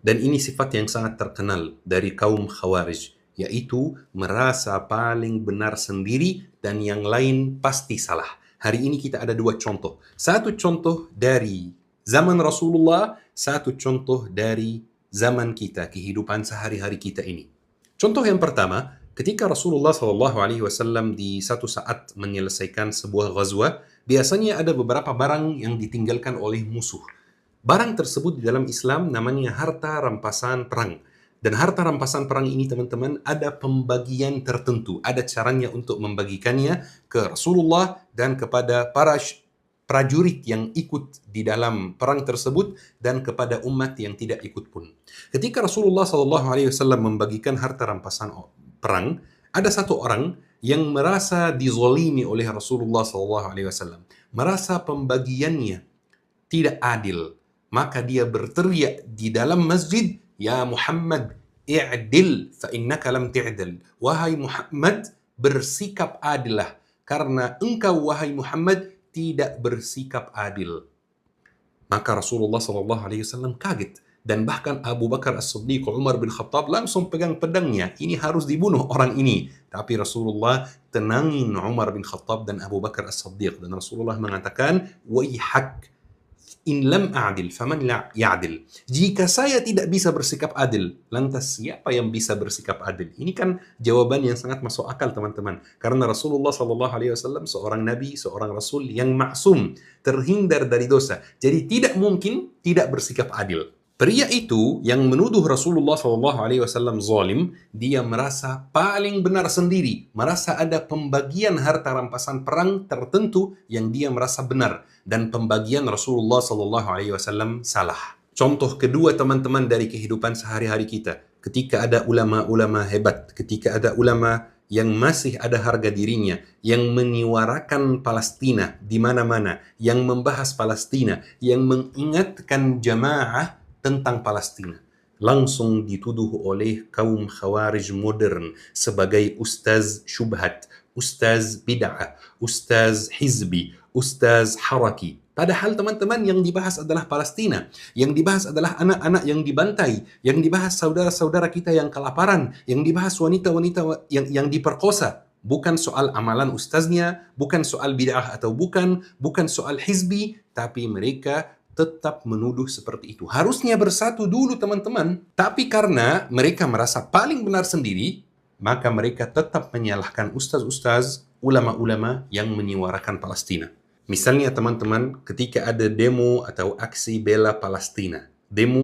Dan ini sifat yang sangat terkenal dari kaum Khawarij, yaitu merasa paling benar sendiri dan yang lain pasti salah. Hari ini kita ada dua contoh. Satu contoh dari zaman Rasulullah, satu contoh dari zaman kita, kehidupan sehari-hari kita ini. Contoh yang pertama, ketika Rasulullah SAW di satu saat menyelesaikan sebuah ghazwah, biasanya ada beberapa barang yang ditinggalkan oleh musuh. Barang tersebut di dalam Islam namanya harta rampasan perang. Dan harta rampasan perang ini teman-teman ada pembagian tertentu. Ada caranya untuk membagikannya ke Rasulullah dan kepada para prajurit yang ikut di dalam perang tersebut dan kepada umat yang tidak ikut pun. Ketika Rasulullah SAW membagikan harta rampasan perang, ada satu orang yang merasa dizolimi oleh Rasulullah SAW. Merasa pembagiannya tidak adil. Maka dia berteriak di dalam masjid, "Ya Muhammad, i'dil fa innaka lam ti'dil." Wahai Muhammad, bersikap adillah karena engkau wahai Muhammad tidak bersikap adil. Maka Rasulullah SAW kaget dan bahkan Abu Bakar As-Siddiq, Umar bin Khattab langsung pegang pedangnya, ini harus dibunuh orang ini. Tapi Rasulullah tenangin Umar bin Khattab dan Abu Bakar As-Siddiq, dan Rasulullah mengatakan, "Waihak, in lam a'dil faman la ya'dil." Jika saya tidak bisa bersikap adil, lantas siapa yang bisa bersikap adil? Ini kan jawaban yang sangat masuk akal teman-teman. Karena Rasulullah SAW seorang nabi, seorang rasul yang maksum, terhindar dari dosa. Jadi tidak mungkin tidak bersikap adil. Pria itu yang menuduh Rasulullah SAW zalim, dia merasa paling benar sendiri, merasa ada pembagian harta rampasan perang tertentu yang dia merasa benar, dan pembagian Rasulullah SAW salah. Contoh kedua teman-teman dari kehidupan sehari-hari kita, ketika ada ulama-ulama hebat, ketika ada ulama yang masih ada harga dirinya, yang menyuarakan Palestina di mana-mana, yang membahas Palestina, yang mengingatkan jamaah tentang Palestina, langsung dituduh oleh kaum Khawarij modern sebagai ustaz syubhat, ustaz bid'ah, ustaz hizbi, ustaz haraki. Padahal teman-teman yang dibahas adalah Palestina, yang dibahas adalah anak-anak yang dibantai, yang dibahas saudara-saudara kita yang kelaparan, yang dibahas wanita-wanita yang diperkosa. Bukan soal amalan ustaznya, bukan soal bid'ah atau bukan soal hizbi, tapi mereka tetap menuduh seperti itu. Harusnya bersatu dulu teman-teman, tapi karena mereka merasa paling benar sendiri, maka mereka tetap menyalahkan ustaz-ustaz, ulama-ulama yang menyuarakan Palestina. Misalnya teman-teman, ketika ada demo atau aksi bela Palestina, demo